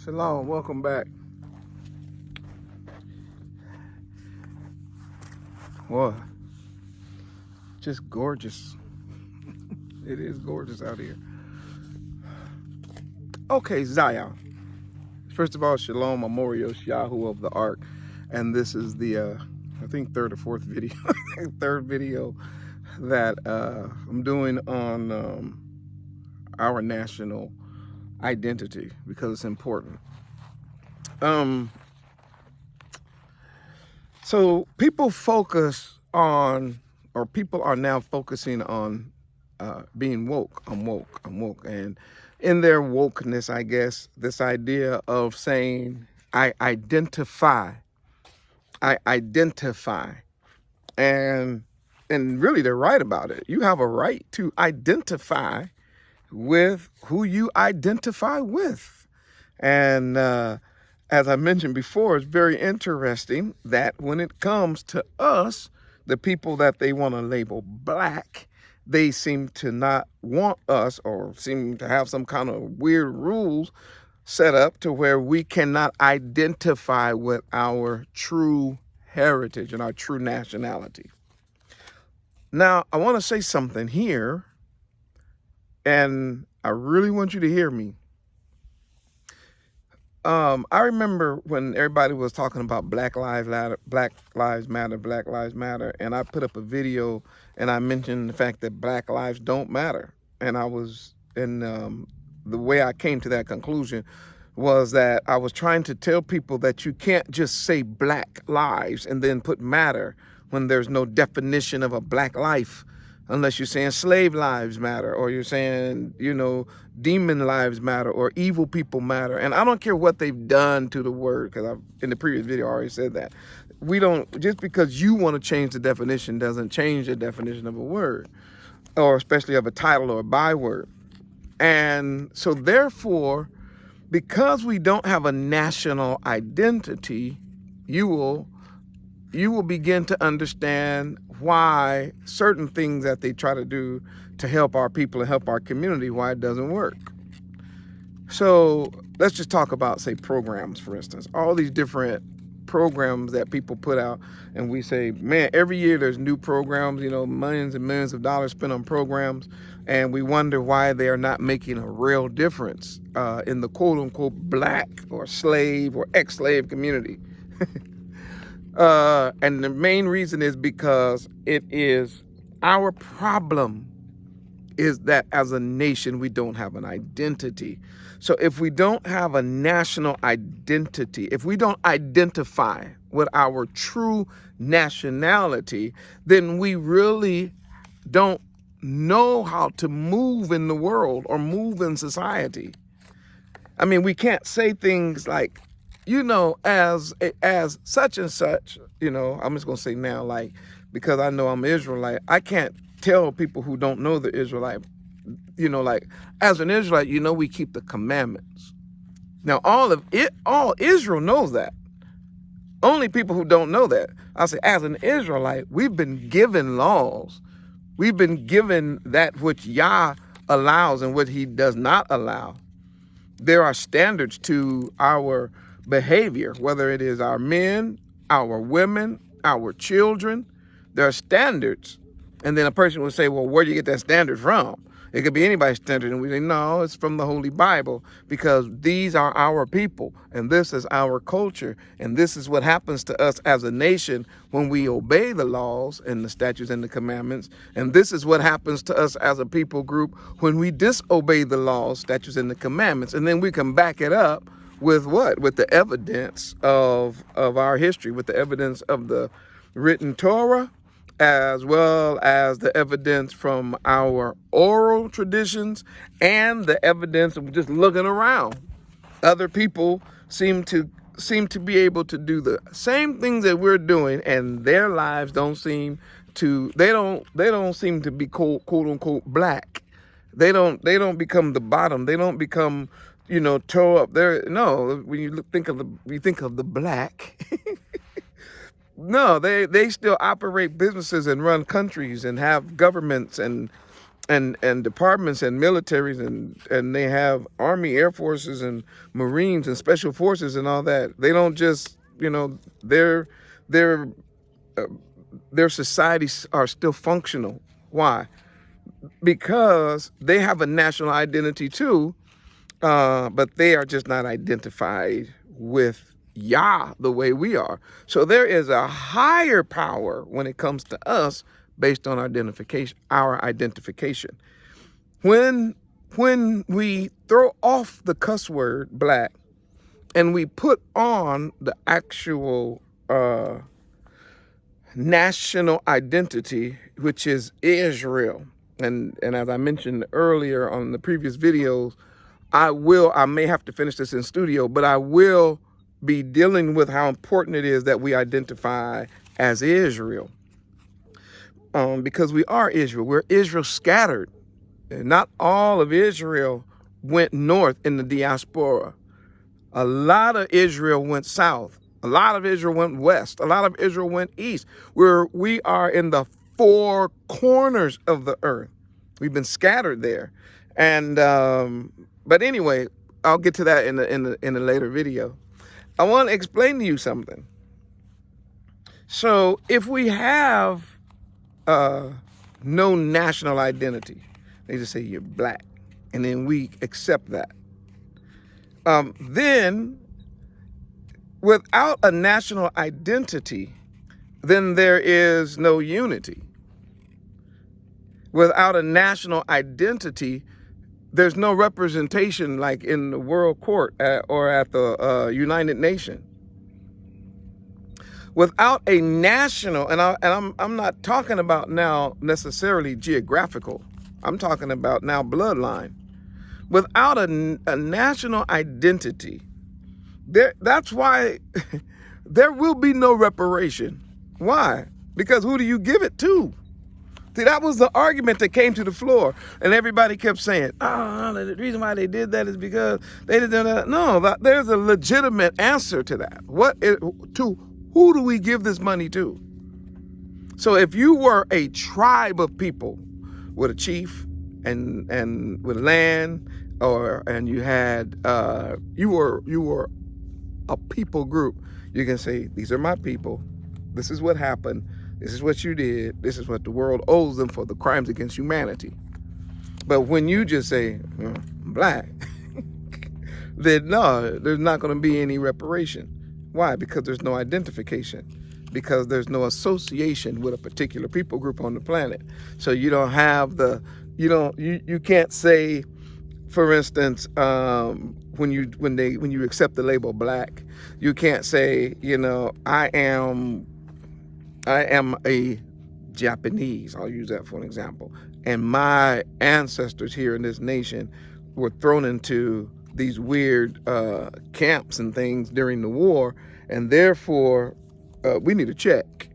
Shalom, welcome back. Boy, just gorgeous. It is gorgeous out here. Okay, Zion. First of all, Shalom, I'm Morios Yahoo of the Ark. And this is the, I think, third or fourth video, third video that I'm doing on our national identity because it's important. So people focus on, or people are now focusing on being woke. I'm woke. And in their wokeness, I guess, this idea of saying, I identify. And really they're right about it. You have a right to identify with who you identify with. And as I mentioned before, it's very interesting that when it comes to us, the people that they want to label black, they seem to not want us, or seem to have some kind of weird rules set up to where we cannot identify with our true heritage and our true nationality. Now, I want to say something here, and I really want you to hear me. I remember when everybody was talking about Black Lives Matter, and I put up a video and I mentioned the fact that Black lives don't matter. And the way I came to that conclusion was that I was trying to tell people that you can't just say Black lives and then put matter when there's no definition of a Black life. Unless you're saying slave lives matter, or you're saying, demon lives matter, or evil people matter. And I don't care what they've done to the word, because in the previous video I already said that. We don't, just because you want to change the definition doesn't change the definition of a word, or especially of a title or a byword. And so therefore, because we don't have a national identity, you will begin to understand why certain things that they try to do to help our people and help our community, why it doesn't work. So let's just talk about, say, programs, for instance. All these different programs that people put out, and we say, man, every year there's new programs, millions and millions of dollars spent on programs, and we wonder why they are not making a real difference in the quote-unquote Black or slave or ex-slave community. And the main reason is because it is our problem is that as a nation, we don't have an identity. So if we don't have a national identity, if we don't identify with our true nationality, then we really don't know how to move in the world or move in society. I mean, we can't say things like, as such and such, I'm just going to say now, like, because I know I'm Israelite, I can't tell people who don't know the Israelite, like, as an Israelite, we keep the commandments. Now, all Israel knows that. Only people who don't know that. I say, as an Israelite, we've been given laws. We've been given that which Yah allows and what he does not allow. There are standards to our behavior, whether it is our men, our women, our children. There are standards. And then a person will say, well, where do you get that standard from? It could be anybody's standard. And we say, no, it's from the Holy Bible, because these are our people and this is our culture. And this is what happens to us as a nation when we obey the laws and the statutes and the commandments. And this is what happens to us as a people group when we disobey the laws, statutes, and the commandments. And then we can back it up with what? With the evidence of our history, with the evidence of the written Torah, as well as the evidence from our oral traditions and the evidence of just looking around. Other people seem to be able to do the same things that we're doing, and their lives don't seem to, they don't seem to be quote unquote Black. They don't become the bottom. They don't become, toe up there. No, when you think of the Black, no, they still operate businesses and run countries and have governments and and departments and militaries, and they have Army, Air Forces, and Marines and Special Forces and all that. They don't just, their their uh, their societies are still functional. Why? Because they have a national identity too, but they are just not identified with Yah the way we are. So there is a higher power when it comes to us based on our identification. When we throw off the cuss word black and we put on the actual national identity, which is Israel, and as I mentioned earlier on the previous videos, I may have to finish this in studio, but I will be dealing with how important it is that we identify as Israel. Because we are Israel. We're Israel scattered. And not all of Israel went north in the diaspora. A lot of Israel went south. A lot of Israel went west. A lot of Israel went east. We are in the four corners of the earth. We've been scattered there. And but anyway, I'll get to that in a later video. I want to explain to you something. So if we have no national identity, they just say you're black, and then we accept that. Then without a national identity, then there is no unity. Without a national identity, there's no representation like in the World Court or at the United Nations. Without a national, and I'm not talking about now necessarily geographical, I'm talking about now bloodline. Without a national identity, that's why there will be no reparation. Why? Because who do you give it to? See, that was the argument that came to the floor, and everybody kept saying, "Oh, the reason why they did that is because they did that." No, there's a legitimate answer to that. Who do we give this money to? So if you were a tribe of people with a chief and with land, and you had you were a people group, you can say, these are my people. This is what happened. This is what you did. This is what the world owes them for the crimes against humanity. But when you just say, I'm black, then no, there's not going to be any reparation. Why? Because there's no identification. Because there's no association with a particular people group on the planet. So you don't have you can't say, for instance, when you accept the label black, you can't say, I am a Japanese. I'll use that for an example. And my ancestors here in this nation were thrown into these weird camps and things during the war, and therefore we need a check.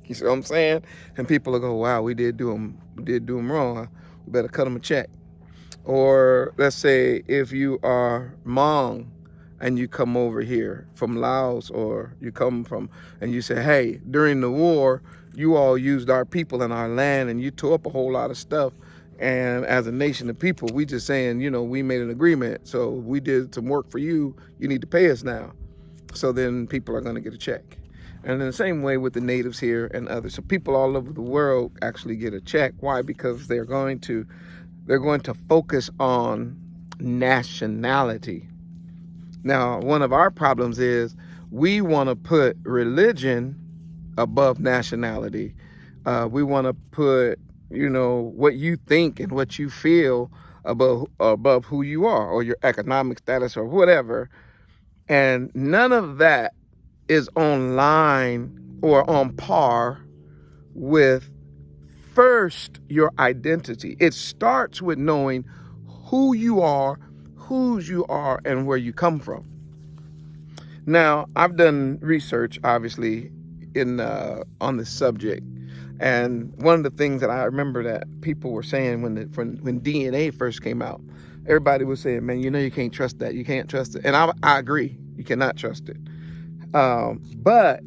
You see what I'm saying? And people will go, wow, we did do them wrong. Huh? We better cut them a check. Or let's say if you are Hmong and you come over here from Laos, or you come from, and you say, hey, during the war, you all used our people and our land, and you tore up a whole lot of stuff. And as a nation of people, we just saying, we made an agreement. So we did some work for you. You need to pay us now. So then people are going to get a check. And in the same way with the natives here and others. So people all over the world actually get a check. Why? Because they're going to focus on nationality. Now, one of our problems is we want to put religion above nationality. We want to put, what you think and what you feel above who you are, or your economic status, or whatever. And none of that is online or on par with first your identity. It starts with knowing who you are, whose you are, and where you come from. Now, I've done research, obviously, on this subject, and one of the things that I remember that people were saying when DNA first came out, everybody was saying, man, you can't trust that. You can't trust it. And I agree. You cannot trust it. But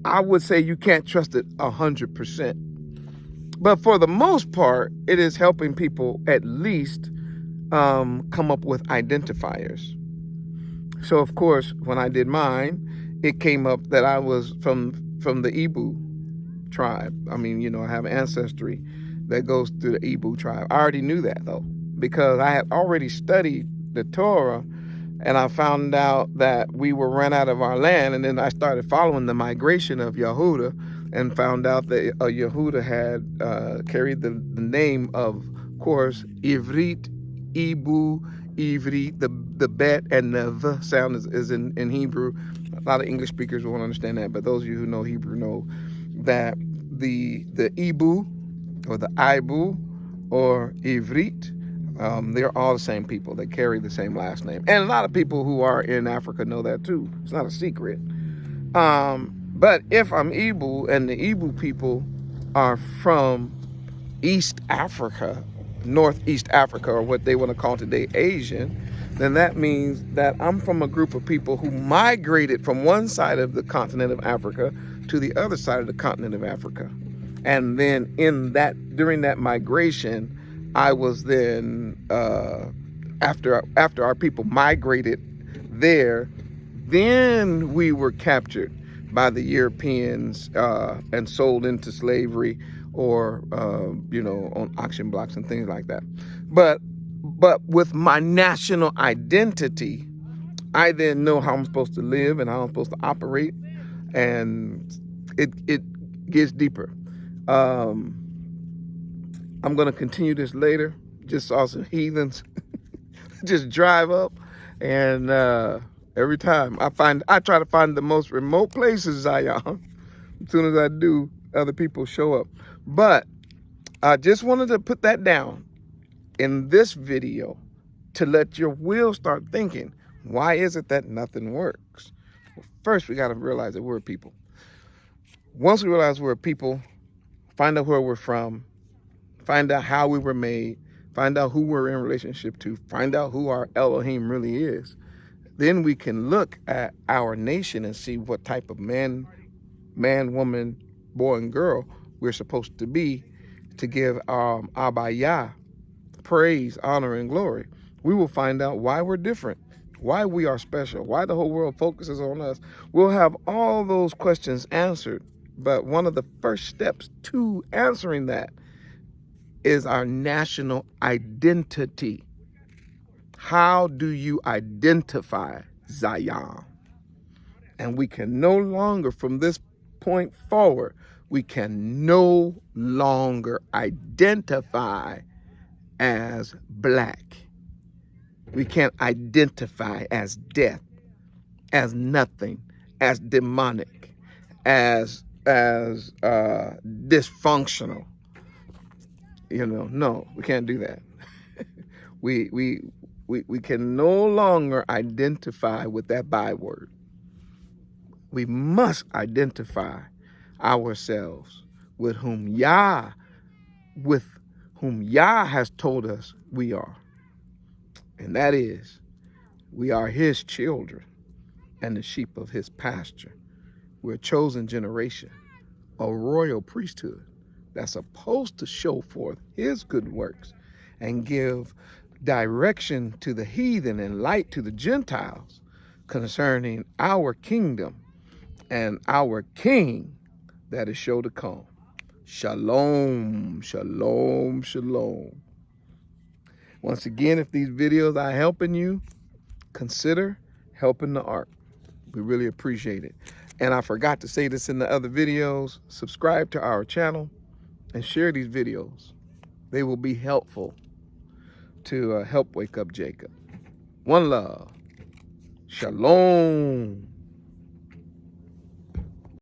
I would say you can't trust it 100%. But for the most part, it is helping people at least come up with identifiers. So of course, when I did mine, it came up that I was from the Ibu tribe. I mean, I have ancestry that goes through the Ibu tribe. I already knew that though, because I had already studied the Torah, and I found out that we were run out of our land. And then I started following the migration of Yehuda, and found out that Yehuda had carried the name of course, Ivrit, Ibu, Ivrit, the bet and the v sound is in Hebrew. A lot of English speakers won't understand that, but those of you who know Hebrew know that the Ibu or the Ibu or Ivrit, they're all the same people. They carry the same last name. And a lot of people who are in Africa know that too. It's not a secret. But if I'm Ibu and the Ibu people are from East Africa, Northeast Africa, or what they want to call today Asian, then that means that I'm from a group of people who migrated from one side of the continent of Africa to the other side of the continent of Africa. And then during that migration, I was then, after our people migrated there, then we were captured by the Europeans and sold into slavery, or on auction blocks and things like that. But with my national identity, I then know how I'm supposed to live and how I'm supposed to operate, and it gets deeper. I'm gonna continue this later. Just saw some heathens just drive up, and every time I try to find the most remote places, Zion. As soon as I do, other people show up. But I just wanted to put that down in this video to let your wheels start thinking, why is it that nothing works? Well, first, we got to realize that we're a people. Once we realize we're a people, find out where we're from, find out how we were made, find out who we're in relationship to, find out who our Elohim really is, then we can look at our nation and see what type of man, woman, boy, and girl we're supposed to be, to give Abba Yah praise, honor, and glory. We will find out why we're different, why we are special, why the whole world focuses on us. We'll have all those questions answered. But one of the first steps to answering that is our national identity. How do you identify Zion? And we can no longer, from this point forward, we can no longer identify as black. We can't identify as death, as nothing, as demonic, as dysfunctional. No, we can't do that. We can no longer identify with that byword. We must identify ourselves with whom Yah has told us we are. And that is, we are his children and the sheep of his pasture. We're a chosen generation, a royal priesthood that's supposed to show forth his good works and give direction to the heathen and light to the Gentiles concerning our kingdom and our king that is sure to come. Shalom, shalom, shalom. Once again, if these videos are helping you, consider helping the Ark. We really appreciate it. And I forgot to say this in the other videos. Subscribe to our channel and share these videos. They will be helpful to help wake up Jacob. One love. Shalom.